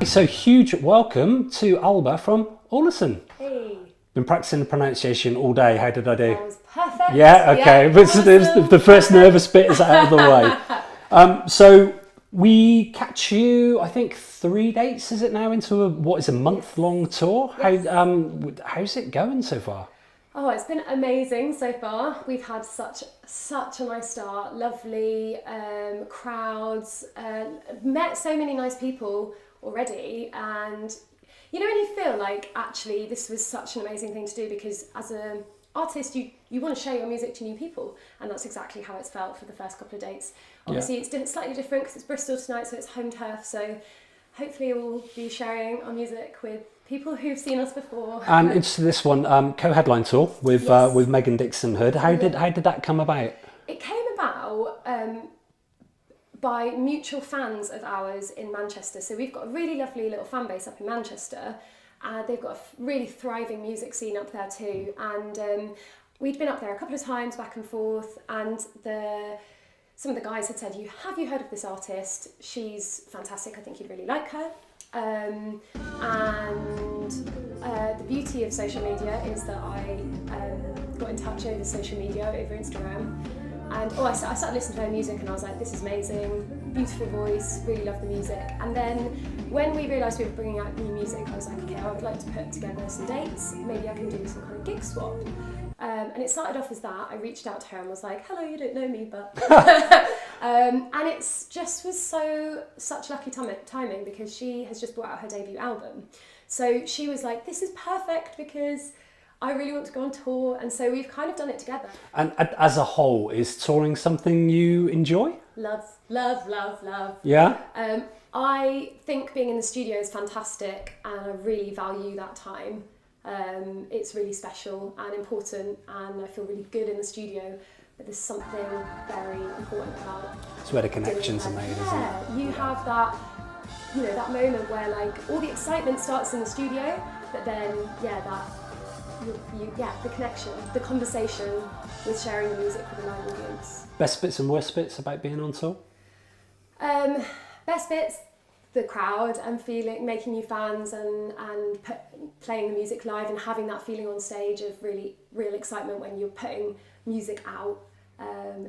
So huge welcome to Alba from Ålesund. Hey. Been practicing the pronunciation all day. How did I do? That was perfect. Yeah, okay. Yeah, But awesome. the first nervous bit is out of the way. So we catch you, I think, 3 dates, is it now, into what is a month-long tour? Yes. How's it going so far? Oh, it's been amazing so far. We've had such a nice start. Lovely crowds. Met so many nice people already, and you know when you feel like actually this was such an amazing thing to do, because as an artist you want to share your music to new people, and that's exactly how it's felt for the first couple of dates. Obviously it's slightly different because it's Bristol tonight, so it's home turf, so hopefully we'll be sharing our music with people who've seen us before. And into this one, co-headline tour with Yes. with Megan Dixon Hood. How did that come about? It came about by mutual fans of ours in Manchester. So we've got a really lovely little fan base up in Manchester. They've got a really thriving music scene up there too. And we'd been up there a couple of times back and forth, and some of the guys had said, have you heard of this artist? She's fantastic, I think you'd really like her. The beauty of social media is that I got in touch over social media, over Instagram, and I started listening to her music, and I was like, this is amazing, beautiful voice, really love the music. And then when we realised we were bringing out new music, I was like, okay, I would like to put together some dates, maybe I can do some kind of gig swap. And it started off as that. I reached out to her and was like, hello, you don't know me, but... and it's just was such lucky timing, because she has just brought out her debut album. So she was like, this is perfect because I really want to go on tour. And so we've kind of done it together. And as a whole, is touring something you enjoy? Love. Yeah? I think being in the studio is fantastic, and I really value that time. It's really special and important, and I feel really good in the studio, but there's something very important about It's where the connections are made, isn't it? Yeah, you have that, that moment where like all the excitement starts in the studio, but then the connection, the conversation with sharing the music with a live audience. Best bits and worst bits about being on tour? Best bits, the crowd and making new fans and playing the music live and having that feeling on stage of really real excitement when you're putting music out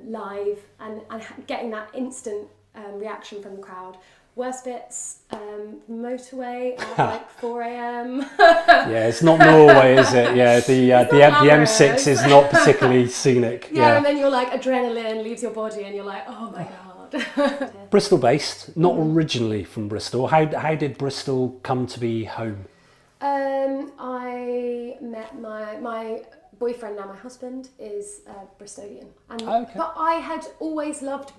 live and getting that instant reaction from the crowd. Worst bits, motorway at like 4 a.m. Yeah, it's not Norway, is it? Yeah, the M6 is not particularly scenic. Yeah, and then you're like, adrenaline leaves your body and you're like, oh my God. Bristol based, not originally from Bristol. How did Bristol come to be home? I met my boyfriend, now my husband, is Bristolian. But I had always loved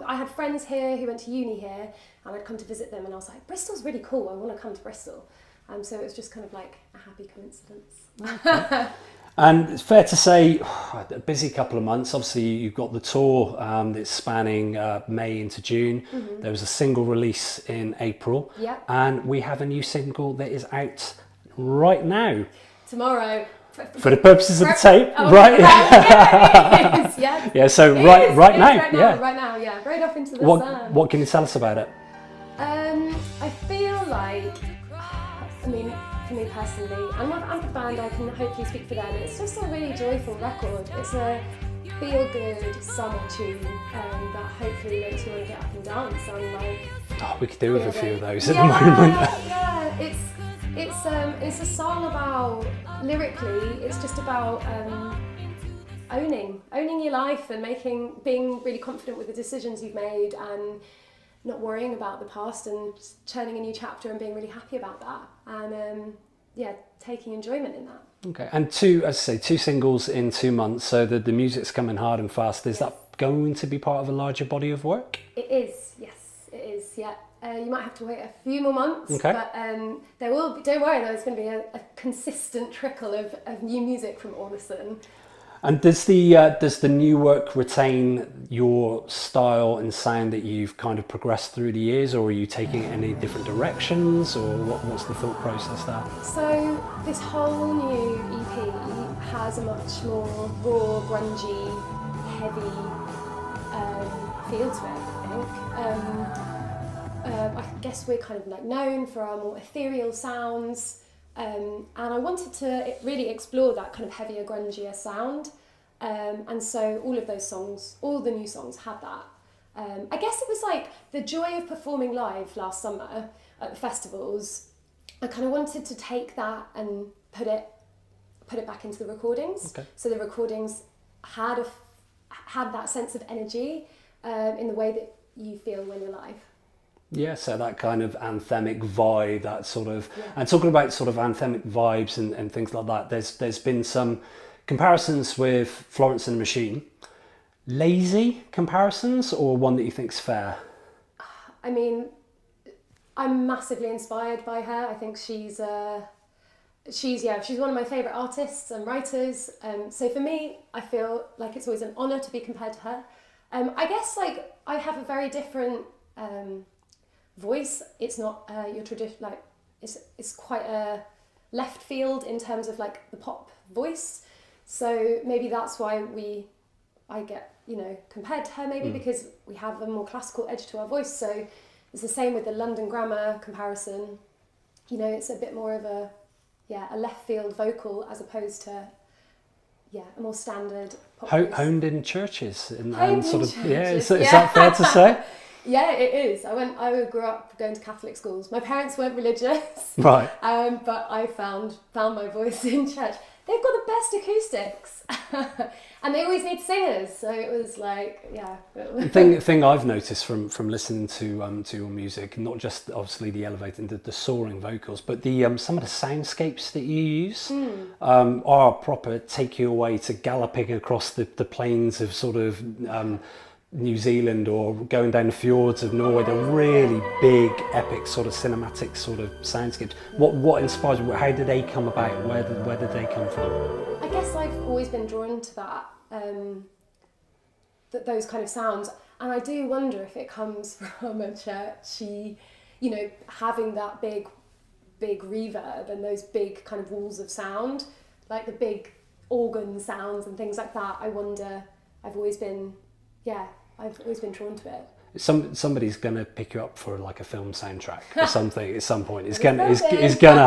I had friends here who went to uni here, and I'd come to visit them, and I was like, Bristol's really cool, I want to come to Bristol. So it was just kind of like a happy coincidence. Okay. And it's fair to say, a busy couple of months. Obviously, you've got the tour that's spanning May into June. Mm-hmm. There was a single release in April. Yeah. And we have a new single that is out right now. Tomorrow. For the purposes of the tape, right? Yeah, it is. Yeah. Yeah. So right now, right now, right off into the sun. What can you tell us about it? I feel like, for me personally, and I'm the band, I can hopefully speak for them. It's just a really joyful record. It's a feel-good summer tune that hopefully makes you want to get up and dance. We could do with a few of those at the moment. Yeah, it's a song about, lyrically, it's just about owning your life and being really confident with the decisions you've made, and not worrying about the past, and turning a new chapter and being really happy about that, and taking enjoyment in that. Okay. And two singles in 2 months, so the music's coming hard and fast. Is that going to be part of a larger body of work? It is, yes, it is, yeah. You might have to wait a few more months, but there will be, don't worry, there's going to be a consistent trickle of new music from Ålesund. And does the new work retain your style and sound that you've kind of progressed through the years, or are you taking it in any different directions, or what's the thought process there? So this whole new EP has a much more raw, grungy, heavy feel to it, I think. I guess we're kind of like known for our more ethereal sounds, and I wanted to really explore that kind of heavier, grungier sound, and so all of those songs, all the new songs had that. I guess it was like the joy of performing live last summer at the festivals. I kind of wanted to take that and put it back into the recordings. Okay. So the recordings had that sense of energy in the way that you feel when you're live. Yeah, so that kind of anthemic vibe, that sort of, and talking about sort of anthemic vibes and things like that, there's been some comparisons with Florence and the Machine. Lazy comparisons, or one that you think's fair? I mean, I'm massively inspired by her. I think she's one of my favourite artists and writers. So for me, I feel like it's always an honour to be compared to her. I guess like I have a very different voice. It's not your tradition, like it's quite a left field in terms of like the pop voice. So maybe that's why I get compared to her, maybe because we have a more classical edge to our voice. So it's the same with the London Grammar comparison. It's a bit more of a left field vocal as opposed to a more standard pop voice. Honed in churches and sort of churches, is that fair to say? Yeah, it is. I grew up going to Catholic schools. My parents weren't religious, right? But I found my voice in church. They've got the best acoustics, and they always need singers. So it was like, Thing I've noticed from listening to your music, not just obviously the elevated, the soaring vocals, but the some of the soundscapes that you use are proper take you away to galloping across the plains of sort of New Zealand or going down the fjords of Norway. They're really big, epic, sort of cinematic sort of soundscapes. What inspires you? How did they come about? Where did they come from? I guess I've always been drawn to that, those kind of sounds, and I do wonder if it comes from a churchy, having that big reverb and those big kind of walls of sound, like the big organ sounds and things like that. I wonder. I've always been drawn to it. Somebody's going to pick you up for like a film soundtrack or something at some point. It's going to happen. It's going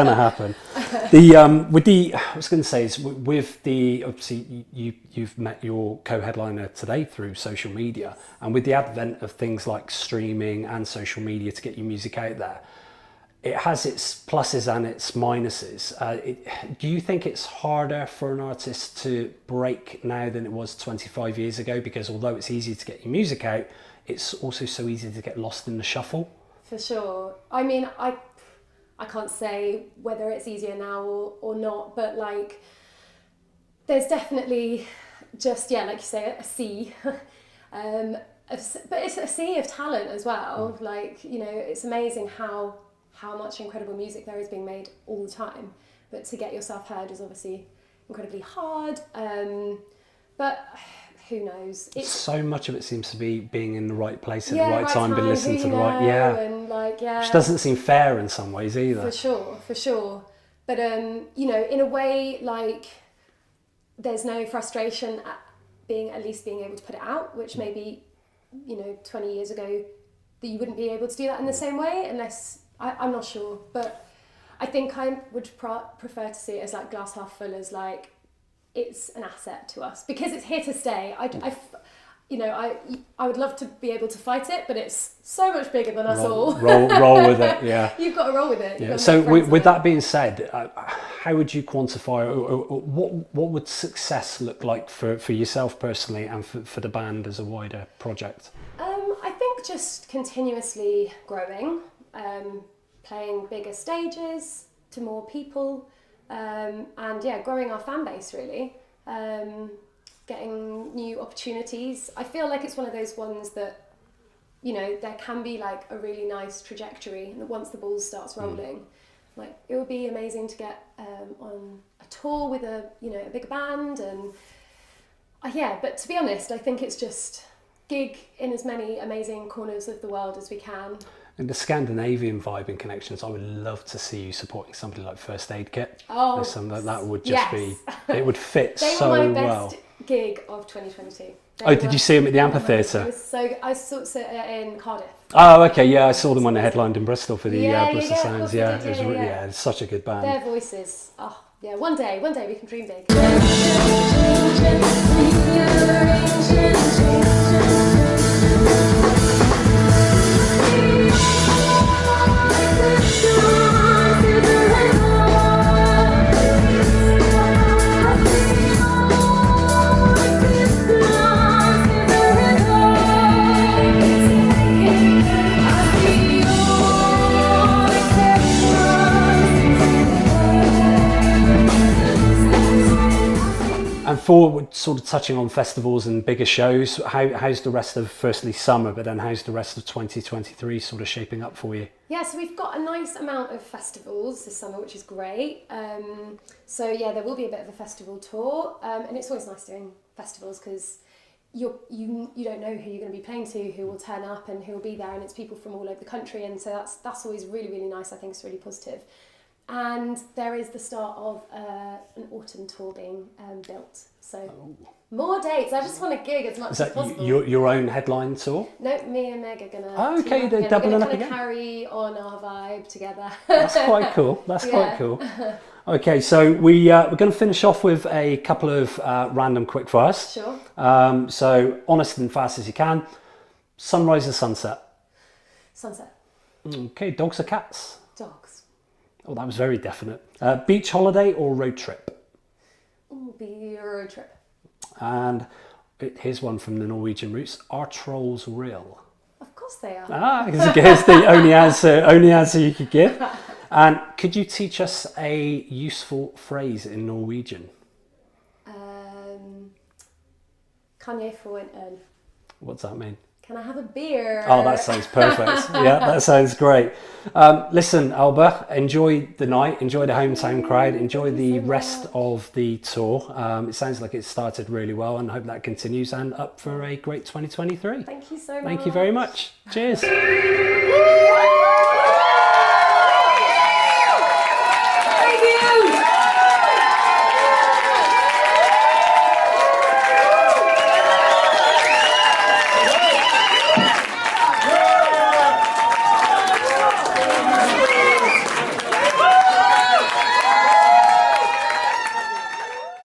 to happen. I was going to say is with the obviously you've met your co-headliner today through social media, and with the advent of things like streaming and social media to get your music out there, it has its pluses and its minuses. Do you think it's harder for an artist to break now than it was 25 years ago? Because although it's easy to get your music out, it's also so easy to get lost in the shuffle. For sure. I mean, I can't say whether it's easier now or not, but like, there's definitely just, like you say, a sea. But it's a sea of talent as well. Like, it's amazing how much incredible music there is being made all the time, but to get yourself heard is obviously incredibly hard, but who knows, so much of it seems to be being in the right place at the right time, being listened to the right and which doesn't seem fair in some ways either. For sure, but in a way, like, there's no frustration at at least being able to put it out, which maybe 20 years ago that you wouldn't be able to do that in the same way, unless I'm not sure, but I think I would prefer to see it as like glass half full, as like it's an asset to us because it's here to stay. I would love to be able to fight it, but it's so much bigger than us all. Roll with it, yeah. You've got to roll with it. Yeah. So with that being said, how would you quantify, or what would success look like for yourself personally and for the band as a wider project? I think just continuously growing. Playing bigger stages to more people, and growing our fan base really, getting new opportunities. I feel like it's one of those ones that there can be like a really nice trajectory, and once the ball starts rolling, like it would be amazing to get on a tour with a big band, and but to be honest, I think it's just gig in as many amazing corners of the world as we can. And the Scandinavian vibe and connections, I would love to see you supporting somebody like First Aid Kit. Oh, that would just be, it would fit so well. gig of 2022. Oh, did you see him at the amphitheatre? It was so good. I saw it in Cardiff. Oh, okay, yeah, I saw them when they headlined in Bristol for the Bristol of Sounds. course Yeah, they did, it's such a good band. Their voices, oh yeah, one day we can dream big. And for sort of touching on festivals and bigger shows, how's the rest of, firstly summer, but then how's the rest of 2023 sort of shaping up for you? Yeah, so we've got a nice amount of festivals this summer, which is great. So yeah, there will be a bit of a festival tour, and it's always nice doing festivals because you don't know who you're going to be playing to, who will turn up and who will be there, and it's people from all over the country, and so that's always really, really nice. I think it's really positive. And there is the start of an autumn tour being built. So more dates. I just want to gig as much as possible. Is that your own headline tour? No, me and Meg are going to they're doubling up again. Carry on our vibe together. That's quite cool. That's quite cool. Okay, so we're going to finish off with a couple of random quickfires. Sure. So honest and fast as you can. Sunrise or sunset? Sunset. Okay, dogs or cats? Dogs. Oh, that was very definite. Beach holiday or road trip? Be a road trip. And here's one from the Norwegian roots. Are trolls real? Of course they are. Here's the only answer you could give. And could you teach us a useful phrase in Norwegian? Kan jeg få en øl? What's that mean? Can I have a beer? Oh, that sounds perfect. Yeah, that sounds great. Listen, Alba, enjoy the night, enjoy the hometown crowd, enjoy the rest of the tour. It sounds like it started really well and I hope that continues and up for a great 2023. Thank you so much. Thank you very much. Cheers.